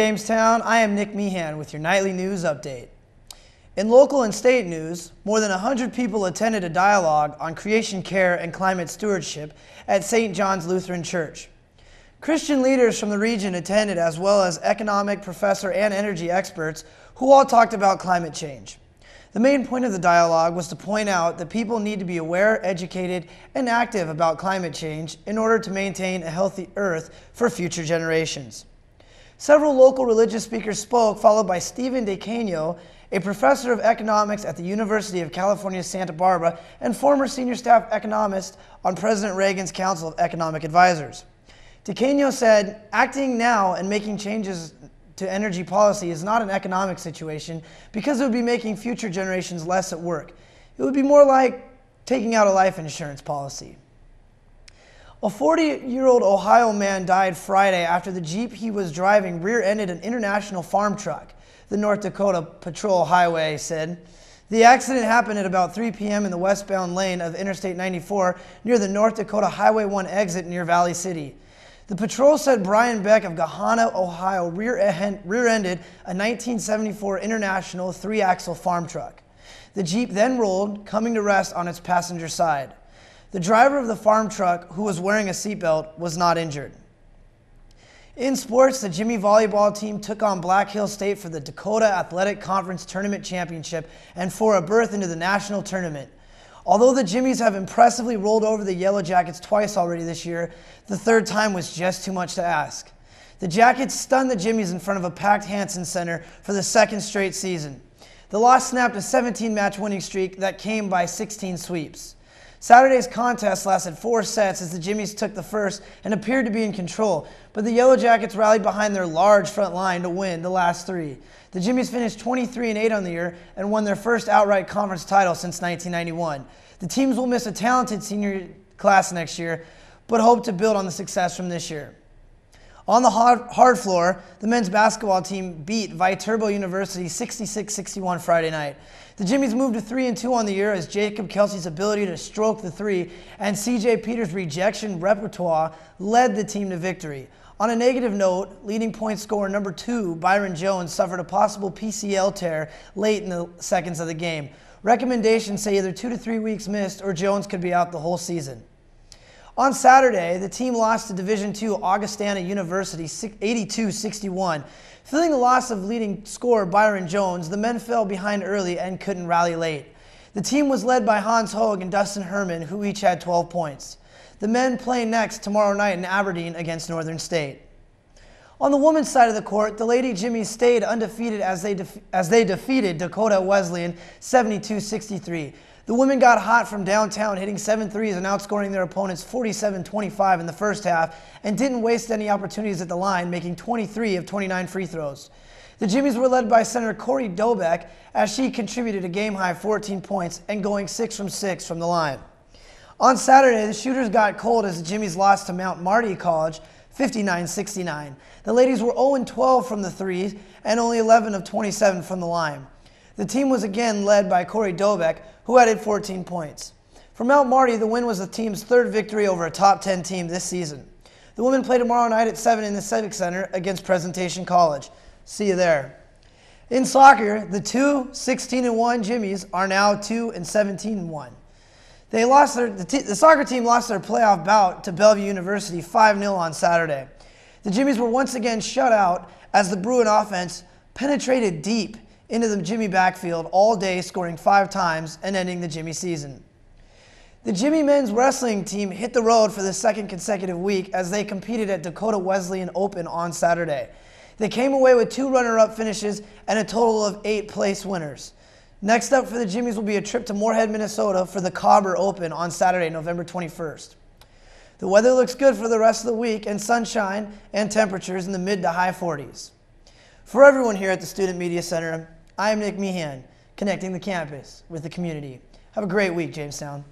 Jamestown, I am Nick Meehan with your nightly news update. In local and state news, more than 100 people attended a dialogue on creation care and climate stewardship at St. John's Lutheran Church. Christian leaders from the region attended, as well as economic, professor, and energy experts who all talked about climate change. The main point of the dialogue was to point out that people need to be aware, educated, and active about climate change in order to maintain a healthy earth for future generations. Several local religious speakers spoke, followed by Stephen Dakota, a professor of economics at the University of California, Santa Barbara, and former senior staff economist on President Reagan's Council of Economic Advisors. Dakota said, "Acting now and making changes to energy policy is not an economic situation because it would be making future generations less at work. It would be more like taking out a life insurance policy." A 40-year-old Ohio man died Friday after the Jeep he was driving rear-ended an international farm truck, the North Dakota Patrol Highway said. The accident happened at about 3 p.m. in the westbound lane of Interstate 94 near the North Dakota Highway 1 exit near Valley City. The patrol said Brian Beck of Gahanna, Ohio, rear-ended a 1974 International 3-axle farm truck. The Jeep then rolled, coming to rest on its passenger side. The driver of the farm truck, who was wearing a seatbelt, was not injured. In sports, the Jimmy volleyball team took on Black Hills State for the Dakota Athletic Conference Tournament Championship and for a berth into the national tournament. Although the Jimmies have impressively rolled over the Yellow Jackets twice already this year, the third time was just too much to ask. The Jackets stunned the Jimmies in front of a packed Hanson Center for the second straight season. The loss snapped a 17-match winning streak that came by 16 sweeps. Saturday's contest lasted 4 sets as the Jimmies took the first and appeared to be in control, but the Yellow Jackets rallied behind their large front line to win the last 3. The Jimmies finished 23-8 on the year and won their first outright conference title since 1991. The teams will miss a talented senior class next year, but hope to build on the success from this year. On the hard floor, the men's basketball team beat Viterbo University 66-61 Friday night. The Jimmies moved to 3-2 on the year as Jacob Kelsey's ability to stroke the three and C.J. Peters' rejection repertoire led the team to victory. On a negative note, leading point scorer number 2, Byron Jones, suffered a possible PCL tear late in the seconds of the game. Recommendations say either 2 to 3 weeks missed or Jones could be out the whole season. On Saturday, the team lost to Division II Augustana University 82-61. Feeling the loss of leading scorer Byron Jones, the men fell behind early and couldn't rally late. The team was led by Hans Hogue and Dustin Herman, who each had 12 points. The men play next tomorrow night in Aberdeen against Northern State. On the women's side of the court, the Lady Jimmies stayed undefeated as they defeated Dakota Wesleyan 72-63. The women got hot from downtown, hitting 7 threes and outscoring their opponents 47-25 in the first half, and didn't waste any opportunities at the line, making 23 of 29 free throws. The Jimmies were led by center Corey Dobeck as she contributed a game-high 14 points and going 6 from 6 from the line. On Saturday, the shooters got cold as the Jimmies lost to Mount Marty College 59-69. The ladies were 0-12 from the threes and only 11 of 27 from the line. The team was again led by Corey Dobeck, who added 14 points. For Mount Marty, the win was the team's 3rd victory over a top 10 team this season. The women play tomorrow night at 7 in the Civic Center against Presentation College. See you there. In soccer, the 16-1 Jimmies are now 2-17-1. The soccer team lost their playoff bout to Bellevue University 5-0 on Saturday. The Jimmies were once again shut out as the Bruin offense penetrated deep into the Jimmy backfield all day, scoring 5 times and ending the Jimmy season. The Jimmy men's wrestling team hit the road for the 2nd consecutive week as they competed at Dakota Wesleyan Open on Saturday. They came away with 2 runner-up finishes and a total of 8 place winners. Next up for the Jimmies will be a trip to Moorhead, Minnesota for the Cobber Open on Saturday, November 21st. The weather looks good for the rest of the week, and sunshine and temperatures in the mid to high 40s. For everyone here at the Student Media Center, I am Nick Meehan, connecting the campus with the community. Have a great week, Jamestown.